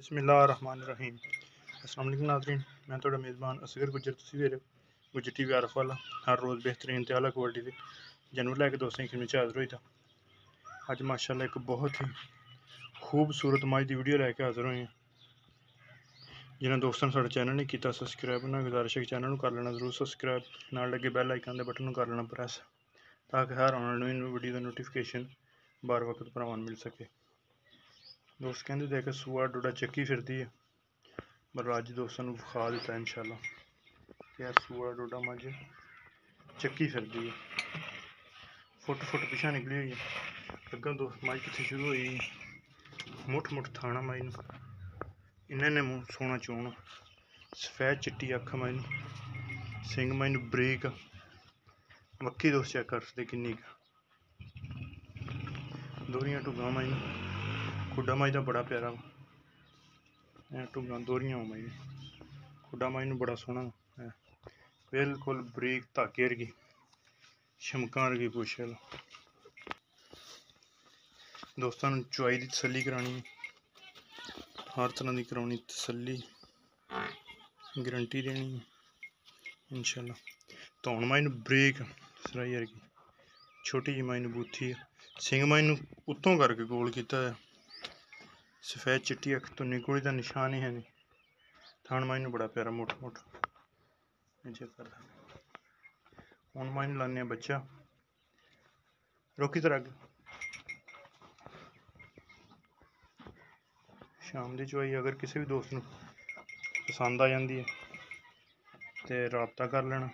बिस्मिल्लाहिर्रहमानिर्रहीम। अस्सलाम वालेकुम नाज़रीन, मैं थोड़ा मेज़बान असगर गुज्जर तुसी वेरे गुज्जर टीवी आरफ वाला हर रोज़ बेहतरीन ते आला क्वालिटी दे जानवर लैके दोस्तें की खिदमत च हाज़र होई था। अज माशाल्लाह एक बहुत ही खूबसूरत मज की वीडियो लैके हाज़र होए हैं। जिन्हें दोस्तों ने साढ़े चैनल नहीं किया सबसक्राइब, उन्हें गुजारिश है कि चैनल कर लेना जरूर सबसक्राइब, नाल लगे बैल आइकन के बटन कर लेना प्रेस, ताकि हर आने वाली वीडियो का नोटिफिकेशन बार वक्त भरावान मिल सके। दोस्त कहते थे कि सूआ डोडा चक्की फिरती है, पर अज दोस्तों को विखा दिता इंशाल्लाह कि सूआ डोडा मझ चक्की फिरती है। फुट फुट पिछा निकली हुई है। अगर दोस्त मझ कितने शुरू हुई मुठ मुठ थाना मझ इन्हें मुँह सोना चोन सफेद चिट्टी अख मझ सिंग मझ बरीक मक्खी दोस्त चेक कर सकते किन्नी दोहरियां टुगा मझ खुडा मझ का बड़ा प्यारा टुगा दोहरियां मझ खुडा मझ बड़ा सोहना है, बिल्कुल बरीक धागे वर्गी शमका वर्गी पुछल। दोस्तों चवाई की तसली करानी हर तरह की करानी तसली गारंटी देनी इंशाल्लाह। धौन मझ बरीक सराई वर्गी छोटी जी मझ बूथी है, सिंग मझ उत्तों करके गोल किया है, सफेद चिट्टी अख तो निकुड़ी का निशान ही है नहीं। थान मझ बड़ा प्यारा मुठ मुठ हूँ मझ लाने बच्चा रोकी तरह शाम की चवाई अगर किसी भी दोस्त को पसंद आ जाती है तो रबता कर लेना,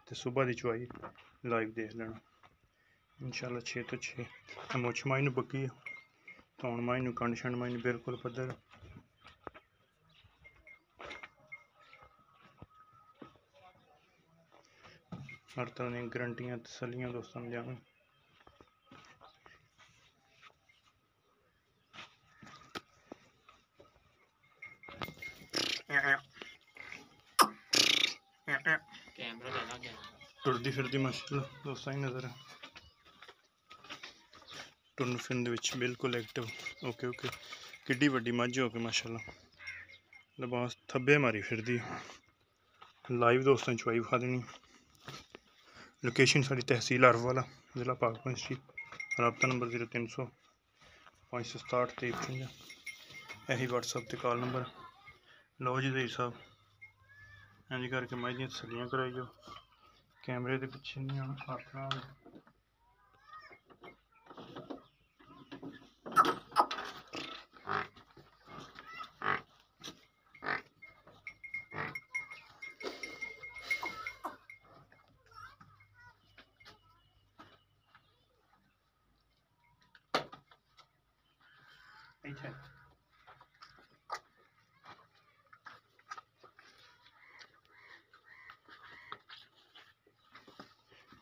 तो सुबह की चवाई लाइव देख लेना इंशाल्लाह। 6 तो 6 मुछ मझ पक्की है, धौन मझ कंड छंड मझ बिल्कुल पद्धर, हर तरह दी गारंटियां तसलियां दोस्तों ने जाना। टुरदी फिरदी माशाल्लाह दोस्तों ही नज़र है, टुरन फिरन बिल्कुल एक्टिव। ओके ओके किड्डी वड्डी मझ हो के माशाल्लाह लिबास थब्बे मारी फिरदी लाइव दोस्तों चवाई विखा देनी। लोकेशन साड़ी तहसील आरफ वाला जिला पाकपंच डिस्ट्रिक्ट, रबता नंबर 0300 567 2355, यही व्हाट्सएप ते कॉल नंबर। लो जी दई साहब इंज करके मझ दी तसलियां कराइयो, कैमरे के पिछे नहीं आना हर तरह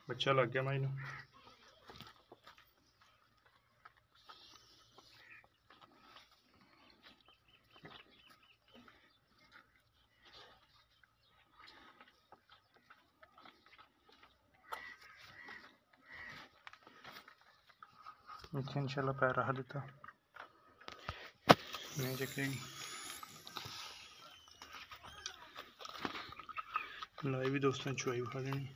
बच्चा लग गया मझ इतने इंशाल्लाह पैर रख दिता नहीं चकेगी। लाइव भी दोस्तों चुआई विखा देनी,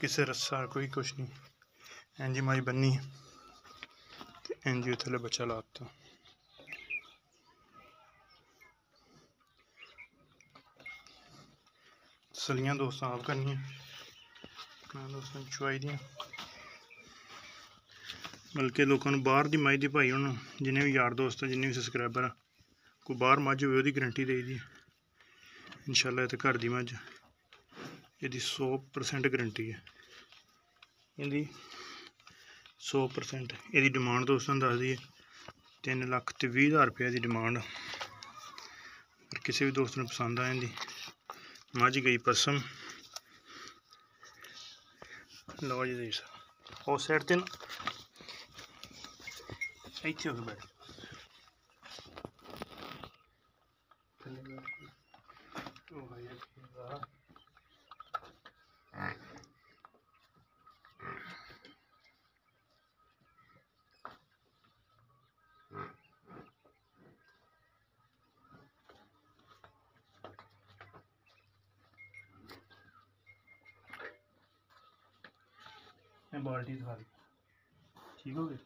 किसी रस्सा कोई कुछ नहीं, इंजी माई बन्नी इंजी थले बच्चा लाता। तसलियां दोस्तों आप करनी मैं दोस्तों चुआई दी, बल्कि लोगों को बाहर की मझ की भाई हूँ जिन्हें भी यार दोस्त जिन्हें भी सबसक्राइबर आ कोई बाहर मझ हो गारंटी दे दी इंशाल्लाह। ये घर की मझ यदि 100% गारंटी है, यदि 100%। यदि डिमांड दोस्तों दस दी 3,20,000 रुपये की डिमांड, पर किसी भी दोस्त ने पसंद आ जाती मझ गई पसम। लो जी उस साइड से इतने होकर बैठ मैं बाल्टी दिखा दी। ठीक हो गया।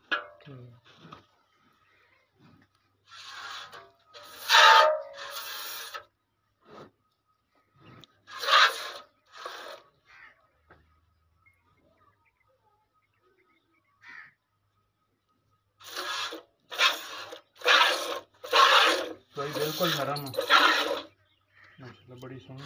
तो ये बिल्कुल नरम है माशाल्लाह, बड़ी सोहनी।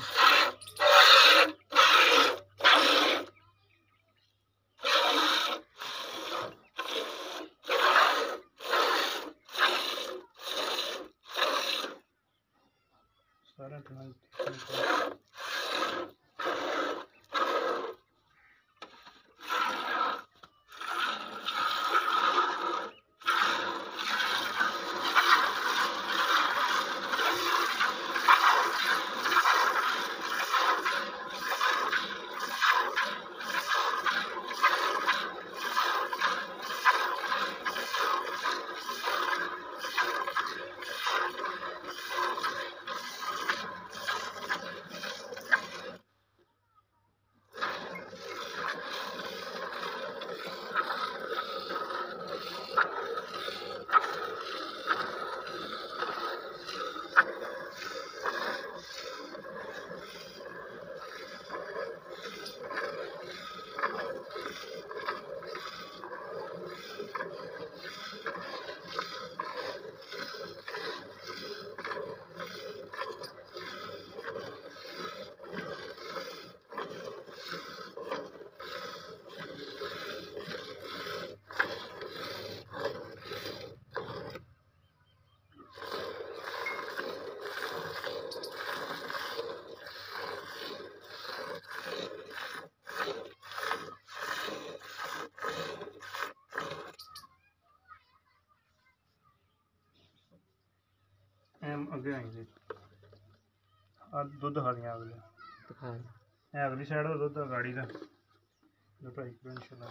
सारा अगे आएंगे दुध खा लिया अगले अगली साइड का दुध गाड़ी का ढाई किलो इंशाल्लाह।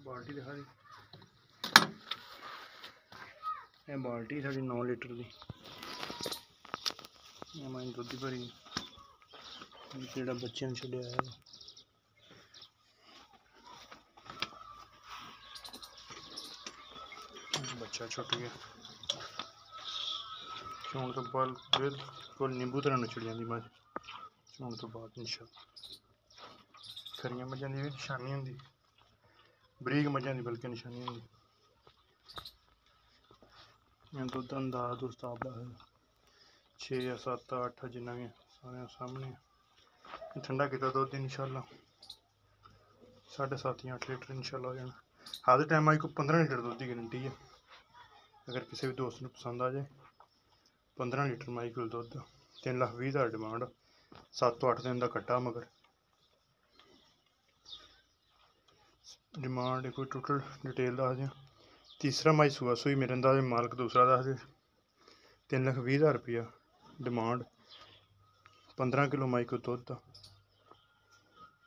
बाल्टी दिखा दी। ये बाल्टी साड़ी 9 लीटर की मैं दुध भरी जो बच्चे ने छड़िया है बच्चा छुट गया चौन तो बाद बिल्कुल नींबू तरह नचड़ जाती मझ चौन तो बाद इंशाल्लाह खरिया मझां दी निशानी होंदी बरीक मझां दी बल्कि निशानी होंदी दुद्ध अंदाज दोस्त आपका है 6 या 7 8 जिन्ना भी सारे सामने ठंडा किया दुद्ध इंशाल्लाह 7.5 या 8 लीटर इंशाल्लाह हो जाना हर टाइम आई को 15 लीटर दुद्ध की गारंटी है अगर किसी भी दोस्त को पसंद आ जाए 15 लीटर माई को दुद्ध 3,20,000 डिमांड 7 तो 8 दिन का कट्टा मगर डिमांड कोई टोटल डिटेल दस दें तीसरा माई सुबह सुई मेरे अंदाजे मालक दूसरा दस दे 3,20,000 रुपया डिमांड 15 किलो माई को दुद्ध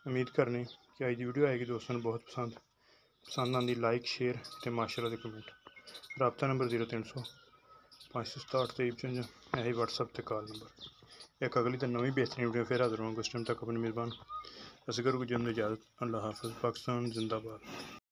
उम्मीद करनी कि अज की वीडियो आएगी दोस्तों ने बहुत पसंद आती लाइक शेयर तो माशाअल्लाह के कमेंट रबता नंबर 0300 567 यही व्हाट्सएप ते कॉल नंबर एक अगली तो नवी बेहतरीन वीडियो फिर हाजिर होंगे उस टाइम तक अपनी मेहरबान असगर गुजर इजाज़त अल्लाह हाफ़िज़ पाकिस्तान जिंदाबाद।